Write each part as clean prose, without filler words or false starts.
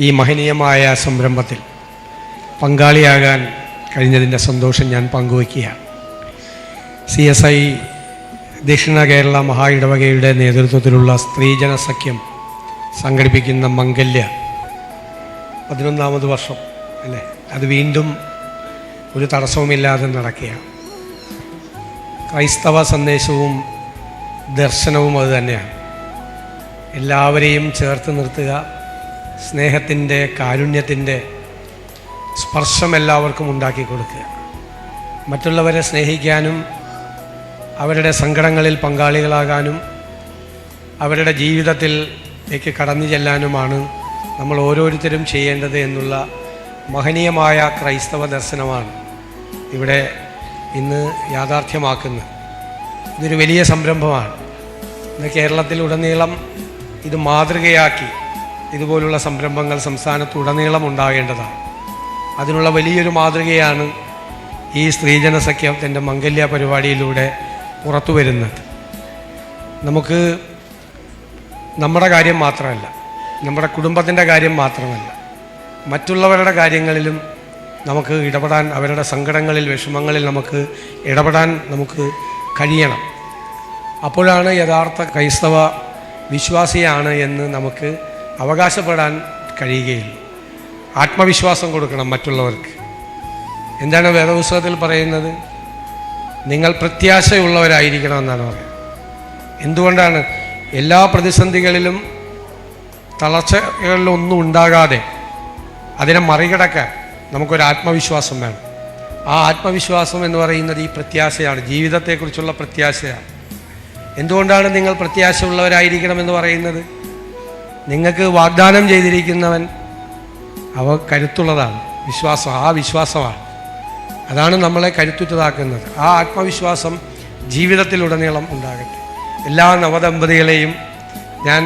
ഈ മഹനീയമായ സംരംഭത്തിൽ പങ്കാളിയാകാൻ കഴിഞ്ഞതിൻ്റെ സന്തോഷം ഞാൻ പങ്കുവയ്ക്കുകയാണ്. CSI ദക്ഷിണ കേരള മഹാ ഇടവകയുടെ നേതൃത്വത്തിലുള്ള സ്ത്രീജന സഖ്യം സംഘടിപ്പിക്കുന്ന മംഗല്യ 11ാമത് വർഷം അല്ലേ, അത് വീണ്ടും ഒരു തടസ്സവുമില്ലാതെ നടക്കുകയാണ്. ക്രൈസ്തവ സന്ദേശവും ദർശനവും അത് തന്നെയാണ്. എല്ലാവരെയും ചേർത്ത് നിർത്തുക, സ്നേഹത്തിൻ്റെ, കാരുണ്യത്തിൻ്റെ സ്പർശം എല്ലാവർക്കും ഉണ്ടാക്കി കൊടുക്കുക, മറ്റുള്ളവരെ സ്നേഹിക്കാനും അവരുടെ സങ്കടങ്ങളിൽ പങ്കാളികളാകാനും അവരുടെ ജീവിതത്തിലേക്ക് കടന്നു ചെല്ലാനുമാണ് നമ്മൾ ഓരോരുത്തരും ചെയ്യേണ്ടത് എന്നുള്ള മഹനീയമായ ക്രൈസ്തവ ദർശനമാണ് ഇവിടെ ഇന്ന് യാഥാർത്ഥ്യമാക്കുന്നത്. ഇതൊരു വലിയ സംരംഭമാണ്. ഇന്ന് കേരളത്തിലുടനീളം ഇത് മാതൃകയാക്കി ഇതുപോലുള്ള സംരംഭങ്ങൾ സംസ്ഥാനത്തുടനീളം ഉണ്ടാകേണ്ടതാണ്. അതിനുള്ള വലിയൊരു മാതൃകയാണ് ഈ സ്ത്രീജന സഖ്യത്തിൻ്റെ മംഗല്യ പരിപാടിയിലൂടെ പുറത്തു വരുന്നത്. നമുക്ക് നമ്മുടെ കാര്യം മാത്രമല്ല, നമ്മുടെ കുടുംബത്തിൻ്റെ കാര്യം മാത്രമല്ല, മറ്റുള്ളവരുടെ കാര്യങ്ങളിലും നമുക്ക് ഇടപെടാൻ, അവരുടെ സങ്കടങ്ങളിൽ, വിഷമങ്ങളിൽ നമുക്ക് ഇടപെടാൻ നമുക്ക് കഴിയണം. അപ്പോഴാണ് യഥാർത്ഥ ക്രൈസ്തവ വിശ്വാസിയാണ് എന്ന് നമുക്ക് അവകാശപ്പെടാൻ കഴിയുകയുള്ളൂ. ആത്മവിശ്വാസം കൊടുക്കണം മറ്റുള്ളവർക്ക്. എന്താണ് വേദപുസ്തകത്തിൽ പറയുന്നത്? നിങ്ങൾ പ്രത്യാശയുള്ളവരായിരിക്കണമെന്നാണ് പറയുന്നത്. എന്തുകൊണ്ടാണ്? എല്ലാ പ്രതിസന്ധികളിലും തളർച്ചകളിലൊന്നും ഉണ്ടാകാതെ അതിനെ മറികടക്കാൻ നമുക്കൊരു ആത്മവിശ്വാസം വേണം. ആ ആത്മവിശ്വാസം എന്ന് പറയുന്നത് ഈ പ്രത്യാശയാണ്, ജീവിതത്തെക്കുറിച്ചുള്ള പ്രത്യാശയാണ്. എന്തുകൊണ്ടാണ് നിങ്ങൾ പ്രത്യാശയുള്ളവരായിരിക്കണമെന്ന് പറയുന്നത്? നിങ്ങൾക്ക് വാഗ്ദാനം ചെയ്തിരിക്കുന്നവൻ അവ കരുത്തുള്ളതാണ്. വിശ്വാസം, ആ വിശ്വാസമാണ്, അതാണ് നമ്മളെ കരുത്തുറ്റതാക്കുന്നത്. ആ ആത്മവിശ്വാസം ജീവിതത്തിലുടനീളം ഉണ്ടാകട്ടെ. എല്ലാ നവദമ്പതികളെയും ഞാൻ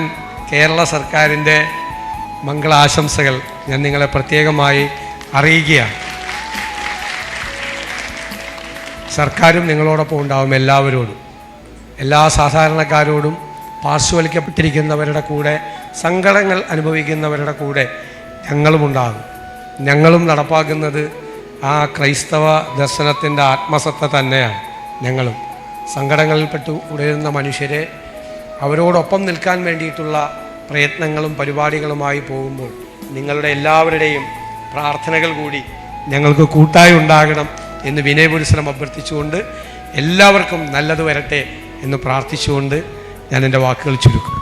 കേരള സർക്കാരിൻ്റെ മംഗളാശംസകൾ ഞാൻ നിങ്ങളെ പ്രത്യേകമായി അറിയിക്കുകയാണ്. സർക്കാരും നിങ്ങളോടൊപ്പം ഉണ്ടാവും, എല്ലാവരോടും, എല്ലാ സാധാരണക്കാരോടും, പാർശ്വവൽക്കപ്പെട്ടിരിക്കുന്നവരുടെ കൂടെ, സങ്കടങ്ങൾ അനുഭവിക്കുന്നവരുടെ കൂടെ ഞങ്ങളുമുണ്ടാകും. ഞങ്ങളും നടപ്പാക്കുന്നത് ആ ക്രൈസ്തവ ദർശനത്തിൻ്റെ ആത്മസത്ത തന്നെയാണ്. ഞങ്ങളും സങ്കടങ്ങളിൽപ്പെട്ട് ഉടരുന്ന മനുഷ്യരെ അവരോടൊപ്പം നിൽക്കാൻ വേണ്ടിയിട്ടുള്ള പ്രയത്നങ്ങളും പരിപാടികളുമായി പോകുമ്പോൾ നിങ്ങളുടെ എല്ലാവരുടെയും പ്രാർത്ഥനകൾ കൂടി ഞങ്ങൾക്ക് കൂട്ടായി ഉണ്ടാകണം എന്ന് വിനയപുരസ്സരം അഭ്യർത്ഥിച്ചുകൊണ്ട് എല്ലാവർക്കും നല്ലത് വരട്ടെ എന്ന് പ്രാർത്ഥിച്ചുകൊണ്ട് ഞാൻ എൻ്റെ വാക്കുകൾ ചുരുക്കും.